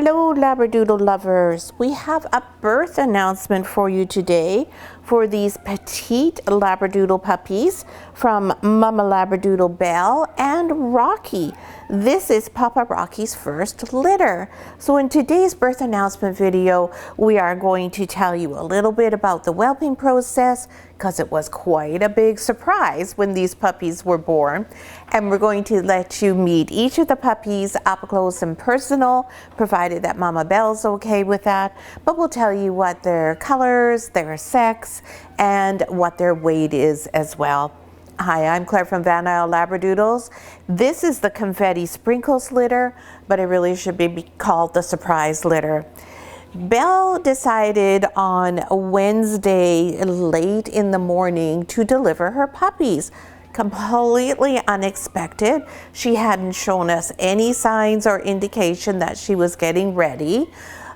Hello Labradoodle lovers, we have a birth announcement for you today for these petite Labradoodle puppies from Mama Labradoodle Belle and Rocky. This is Papa Rocky's first litter. So in today's birth announcement video, we are going to tell you a little bit about the whelping process, because it was quite a big surprise when these puppies were born. And we're going to let you meet each of the puppies up close and personal, provided that Mama Belle's okay with that. But we'll tell you what their colors, their sex, and what their weight is as well. Hi, I'm Claire from Van Isle Labradoodles. This is the Confetti Sprinkles litter, but it really should be called the surprise litter. Belle decided on Wednesday late in the morning to deliver her puppies. Completely unexpected. She hadn't shown us any signs or indication that she was getting ready.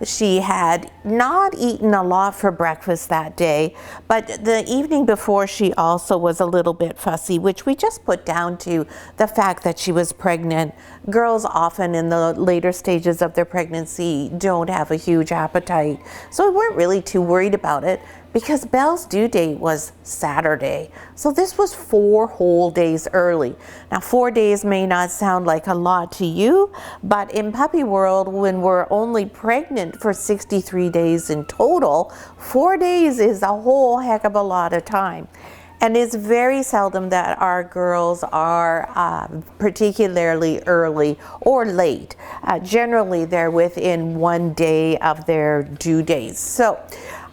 She had not eaten a lot for breakfast that day, but the evening before she also was a little bit fussy, which we just put down to the fact that she was pregnant. Girls often in the later stages of their pregnancy don't have a huge appetite, so we weren't really too worried about it because Belle's due date was Saturday. So this was 4 whole days early. Now 4 days may not sound like a lot to you, but in puppy world, when we're only pregnant for 63 days in total, 4 days is a whole heck of a lot of time. And it's very seldom that our girls are particularly early or late. Generally, they're within 1 day of their due dates. So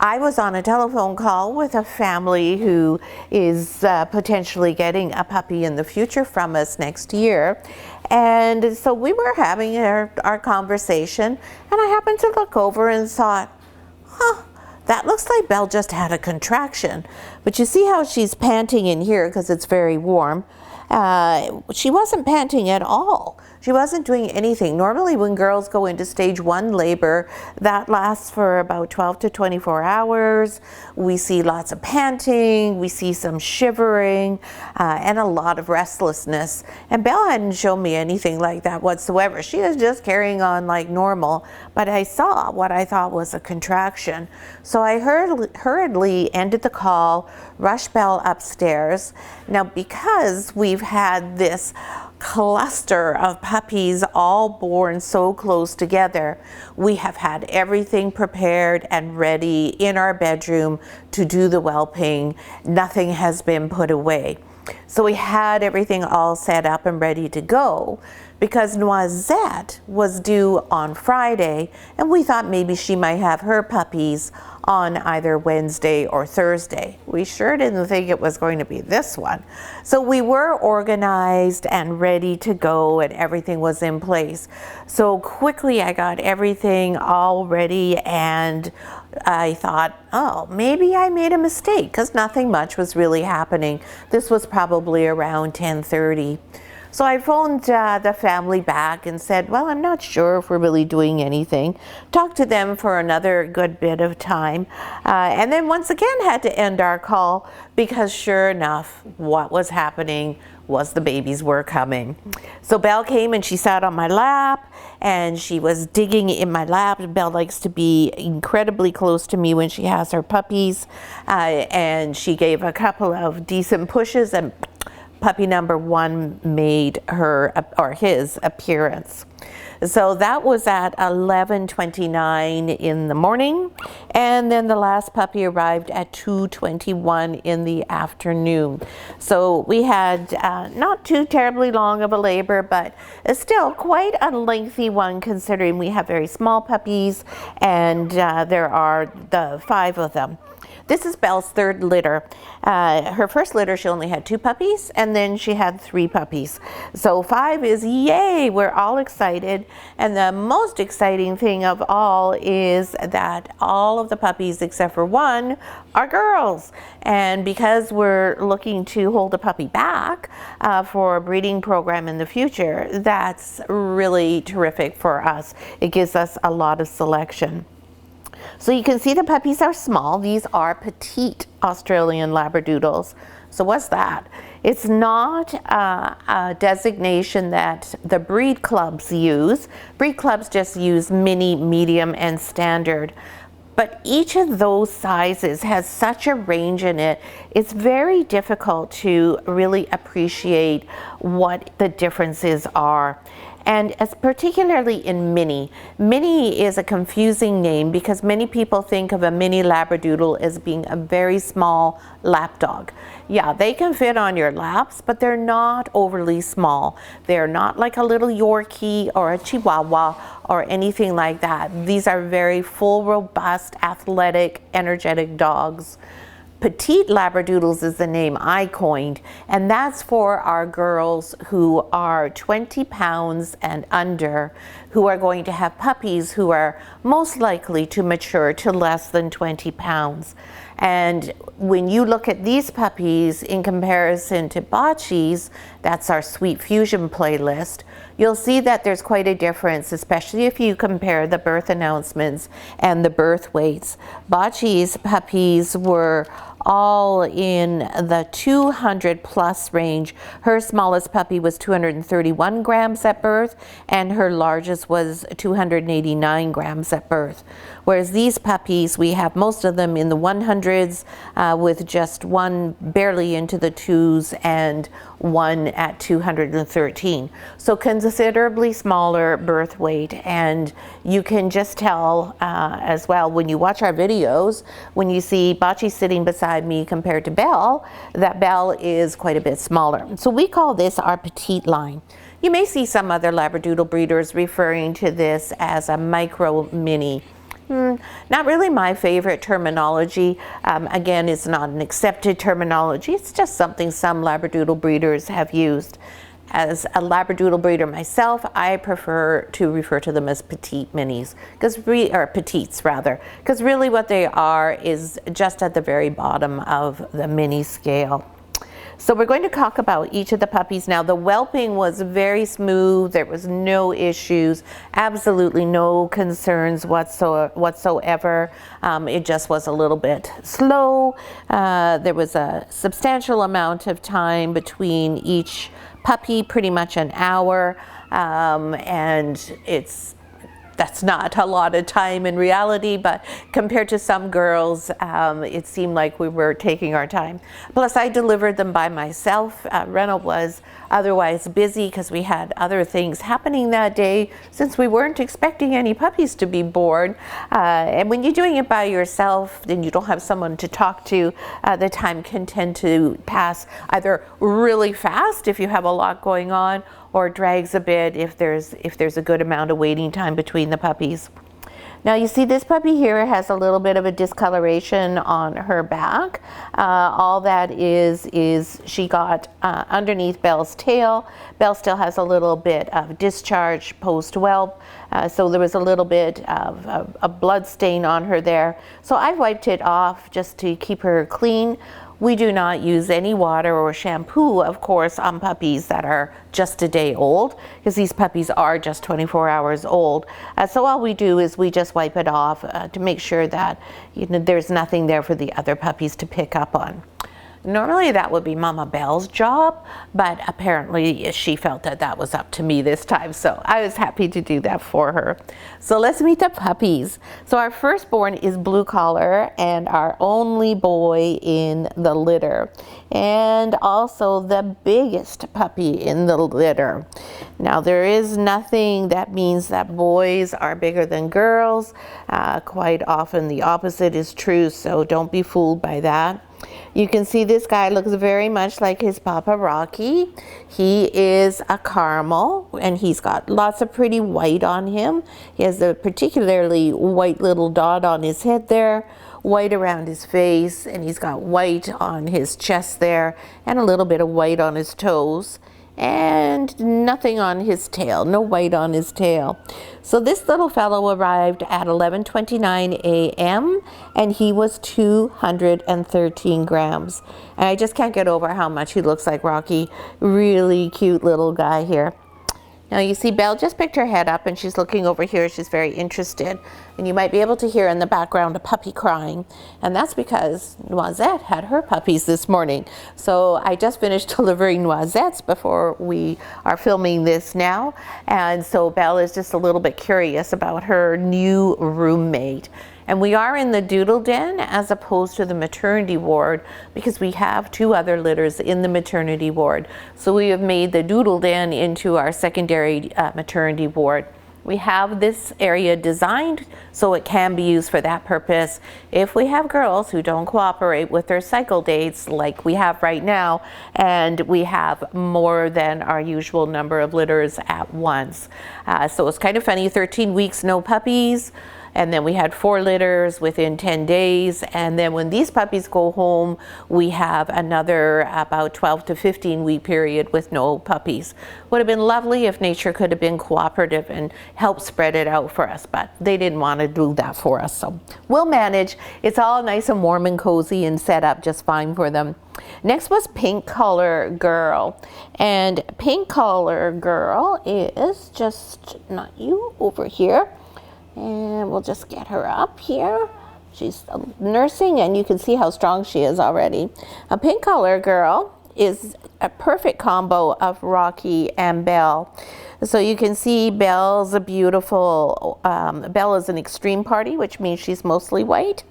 I was on a telephone call with a family who is potentially getting a puppy in the future from us next year. And so we were having our conversation, and I happened to look over and thought, that looks like Belle just had a contraction. But you see how she's panting in here because it's very warm. She wasn't panting at all. She wasn't doing anything. Normally when girls go into stage 1 labor, that lasts for about 12 to 24 hours. We see lots of panting, we see some shivering, and a lot of restlessness. And Belle hadn't shown me anything like that whatsoever. She was just carrying on like normal, but I saw what I thought was a contraction. So I hurriedly ended the call, rushed Belle upstairs. Now because we've had this cluster of puppies all born so close together, we have had everything prepared and ready in our bedroom to do the whelping. Nothing has been put away. So we had everything all set up and ready to go because Noisette was due on Friday, and we thought maybe she might have her puppies on either Wednesday or Thursday. We sure didn't think it was going to be this one. So we were organized and ready to go, and everything was in place. So quickly I got everything all ready, and I thought, oh, maybe I made a mistake because nothing much was really happening. This was probably around 10:30. So I phoned the family back and said, well, I'm not sure if we're really doing anything. Talked to them for another good bit of time. And then once again had to end our call because sure enough, what was happening was the babies were coming. So Belle came and she sat on my lap and she was digging in my lap. Belle likes to be incredibly close to me when she has her puppies. And she gave a couple of decent pushes, and puppy number 1 made her or his appearance. So that was at 11:29 in the morning, and then the last puppy arrived at 2:21 in the afternoon. So we had not too terribly long of a labor, but still quite a lengthy one considering we have very small puppies, and there are the 5 of them. This is Belle's 3rd litter. Her first litter, she only had 2 puppies, and then she had 3 puppies. So 5 is yay, we're all excited. And the most exciting thing of all is that all of the puppies except for 1 are girls. And because we're looking to hold a puppy back for a breeding program in the future, that's really terrific for us. It gives us a lot of selection. So you can see the puppies are small. These are petite Australian Labradoodles. So what's that? It's not a designation that the breed clubs use. Breed clubs just use mini, medium, and standard. But each of those sizes has such a range in it, it's very difficult to really appreciate what the differences are. And as particularly in mini. Mini is a confusing name because many people think of a mini Labradoodle as being a very small lap dog. Yeah, they can fit on your laps, but they're not overly small. They're not like a little Yorkie or a Chihuahua or anything like that. These are very full, robust, athletic, energetic dogs. Petite Labradoodles is the name I coined, and that's for our girls who are 20 pounds and under, who are going to have puppies who are most likely to mature to less than 20 pounds. And when you look at these puppies in comparison to Bocce's, that's our Sweet Fusion playlist, you'll see that there's quite a difference, especially if you compare the birth announcements and the birth weights. Bocce's puppies were all in the 200 plus range. Her smallest puppy was 231 grams at birth, and her largest was 289 grams at birth. Whereas these puppies, we have most of them in the 100s, with just one barely into the 2s and one at 213. So considerably smaller birth weight, and you can just tell as well when you watch our videos, when you see Bocce sitting beside me compared to Belle, that Belle is quite a bit smaller. So we call this our petite line. You may see some other Labradoodle breeders referring to this as a micro mini. Not really my favorite terminology. Again, it's not an accepted terminology. It's just something some Labradoodle breeders have used. As a Labradoodle breeder myself, I prefer to refer to them as petite minis, or petites rather, because really what they are is just at the very bottom of the mini scale. So we're going to talk about each of the puppies now. The whelping was very smooth. There was no issues, absolutely no concerns whatsoever. It just was a little bit slow. There was a substantial amount of time between each puppy, pretty much an hour, and that's not a lot of time in reality, but compared to some girls, it seemed like we were taking our time. Plus, I delivered them by myself. Rena was otherwise busy because we had other things happening that day since we weren't expecting any puppies to be born. And when you're doing it by yourself, then you don't have someone to talk to, the time can tend to pass either really fast if you have a lot going on, or drags a bit if there's a good amount of waiting time between the puppies. Now you see this puppy here has a little bit of a discoloration on her back. All that is she got underneath Belle's tail. Belle still has a little bit of discharge post-whelp, so there was a little bit of a blood stain on her there. So I wiped it off just to keep her clean. We do not use any water or shampoo, of course, on puppies that are just a day old, because these puppies are just 24 hours old. So all we do is we just wipe it off to make sure that there's nothing there for the other puppies to pick up on. Normally that would be Mama Belle's job, but apparently she felt that that was up to me this time, so I was happy to do that for her. So let's meet the puppies. So our firstborn is Blue Collar and our only boy in the litter, and also the biggest puppy in the litter. Now there is nothing that means that boys are bigger than girls. Quite often the opposite is true, so don't be fooled by that. You can see this guy looks very much like his papa Rocky. He is a caramel, and he's got lots of pretty white on him. He has a particularly white little dot on his head there, white around his face, and he's got white on his chest there, and a little bit of white on his toes, and nothing on his tail, no white on his tail. So this little fellow arrived at 11:29 a.m. and he was 213 grams. And I just can't get over how much he looks like Rocky. Really cute little guy here. Now you see Belle just picked her head up and she's looking over here. She's very interested. And you might be able to hear in the background a puppy crying. And that's because Noisette had her puppies this morning. So I just finished delivering Noisette's before we are filming this now. And so Belle is just a little bit curious about her new roommate. And we are in the Doodle den as opposed to the maternity ward because we have 2 other litters in the maternity ward. So we have made the Doodle den into our secondary maternity ward. We have this area designed so it can be used for that purpose if we have girls who don't cooperate with their cycle dates like we have right now, and we have more than our usual number of litters at once. So it's kind of funny, 13 weeks, no puppies. And then we had 4 litters within 10 days. And then when these puppies go home, we have another about 12 to 15 week period with no puppies. Would have been lovely if nature could have been cooperative and helped spread it out for us, but they didn't want to do that for us. So we'll manage. It's all nice and warm and cozy and set up just fine for them. Next was Pink Collar Girl. And Pink Collar Girl is just, not you, over here. And we'll just get her up here. She's nursing and you can see how strong she is already. A Pink Collar Girl is a perfect combo of Rocky and Belle. So you can see Belle's a beautiful, Belle is an extreme party, which means she's mostly white.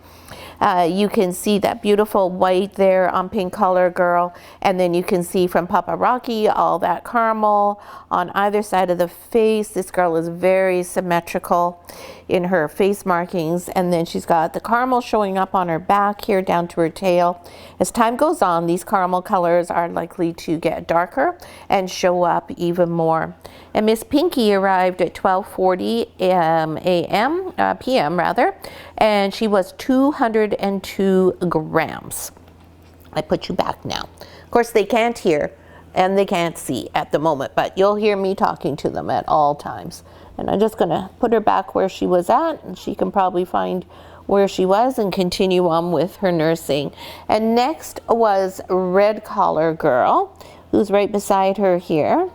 You can see that beautiful white there on Pink Collar Girl, and then you can see from Papa Rocky all that caramel on either side of the face. This girl is very symmetrical in her face markings, and then she's got the caramel showing up on her back here down to her tail. As time goes on, these caramel colors are likely to get darker and show up even more. And Miss Pinky arrived at 12:40 p.m. and she was 202 grams. I put you back now. Of course, they can't hear and they can't see at the moment, but you'll hear me talking to them at all times. And I'm just gonna put her back where she was at, and she can probably find where she was and continue on with her nursing. And next was Red Collar Girl, who's right beside her here.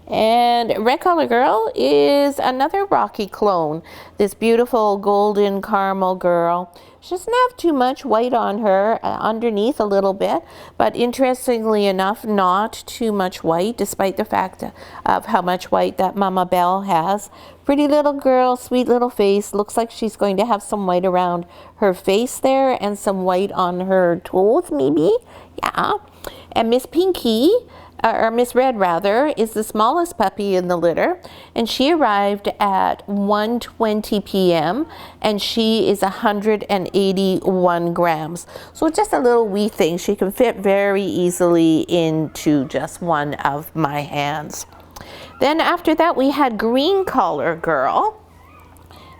And Red Collar Girl is another Rocky clone, this beautiful golden caramel girl. She doesn't have too much white on her, underneath a little bit, but interestingly enough, not too much white, despite the fact of how much white that Mama Belle has. Pretty little girl, sweet little face. Looks like she's going to have some white around her face there and some white on her toes, maybe. Yeah. And Miss Pinky, or Miss Red rather, is the smallest puppy in the litter, and she arrived at 1:20 p.m. and she is 181 grams. So just a little wee thing. She can fit very easily into just one of my hands. Then after that we had Green Collar Girl,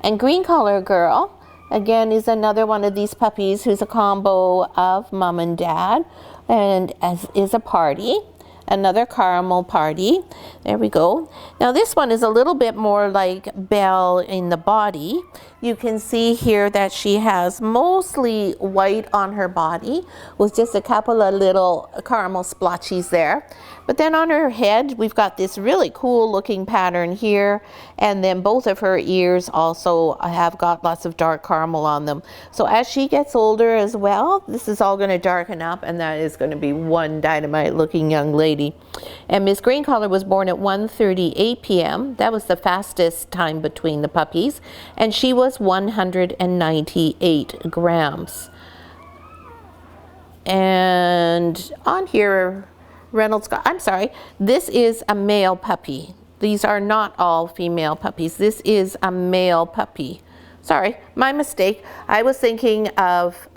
and Green Collar Girl again is another one of these puppies who's a combo of mom and dad, and as is a party. Another caramel party. There we go. Now this one is a little bit more like Belle in the body. You can see here that she has mostly white on her body with just a couple of little caramel splotches there. But then on her head, we've got this really cool looking pattern here. And then both of her ears also have got lots of dark caramel on them. So as she gets older as well, this is all going to darken up, and that is going to be one dynamite looking young lady. And Miss Green Collar was born at 1:38 p.m. That was the fastest time between the puppies. And she was 198 grams. And on here, Reynolds, I'm sorry, this is a male puppy. These are not all female puppies. This is a male puppy. Sorry, my mistake. I was thinking of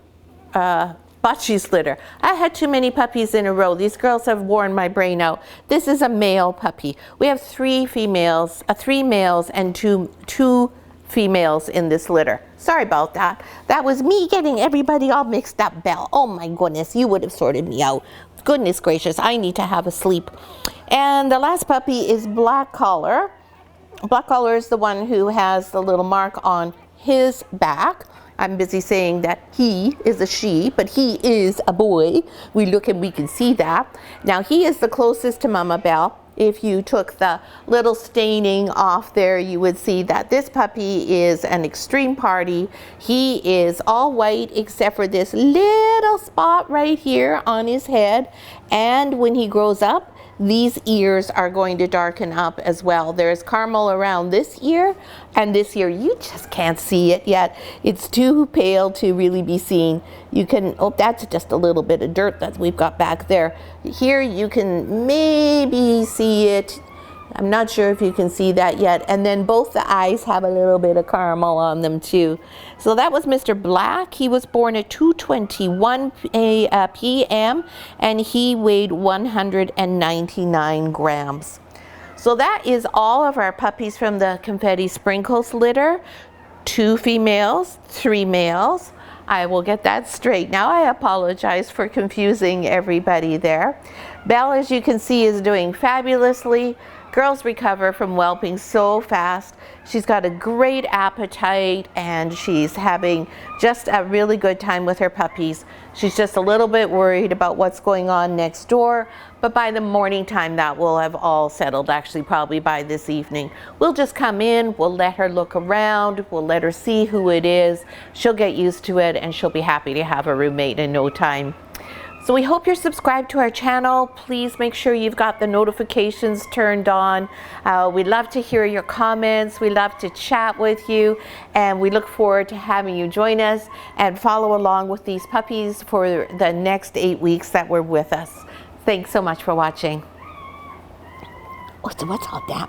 Bocce's litter. I had too many puppies in a row. These girls have worn my brain out. This is a male puppy. We have 3 females, 3 males and two females in this litter. Sorry about that. That was me getting everybody all mixed up, Belle. Oh my goodness, you would have sorted me out. Goodness gracious, I need to have a sleep. And the last puppy is Black Collar. Black Collar is the one who has the little mark on his back. I'm busy saying that he is a she, but he is a boy. We look and we can see that. Now he is the closest to Mama Belle. if you took the little staining off there, you would see that this puppy is an extreme party. He is all white except for this little spot right here on his head. And when he grows up, these ears are going to darken up as well. There's caramel around this ear, and this ear, you just can't see it yet. It's too pale to really be seen. You can, oh, that's just a little bit of dirt that we've got back there. Here you can maybe see it. I'm not sure if you can see that yet. And then both the eyes have a little bit of caramel on them too. So that was Mr. Black. He was born at 2:21 p.m. and he weighed 199 grams. So that is all of our puppies from the Confetti Sprinkles litter. 2 females, 3 males. I will get that straight. Now I apologize for confusing everybody there. Belle, as you can see, is doing fabulously. Girls recover from whelping so fast. She's got a great appetite and she's having just a really good time with her puppies. She's just a little bit worried about what's going on next door, but by the morning time that will have all settled, actually probably by this evening. We'll just come in, we'll let her look around, we'll let her see who it is. She'll get used to it and she'll be happy to have a roommate in no time. So we hope you're subscribed to our channel. Please make sure you've got the notifications turned on. We love to hear your comments. We love to chat with you. And we look forward to having you join us and follow along with these puppies for the next 8 weeks that we're with us. Thanks so much for watching. What's all that?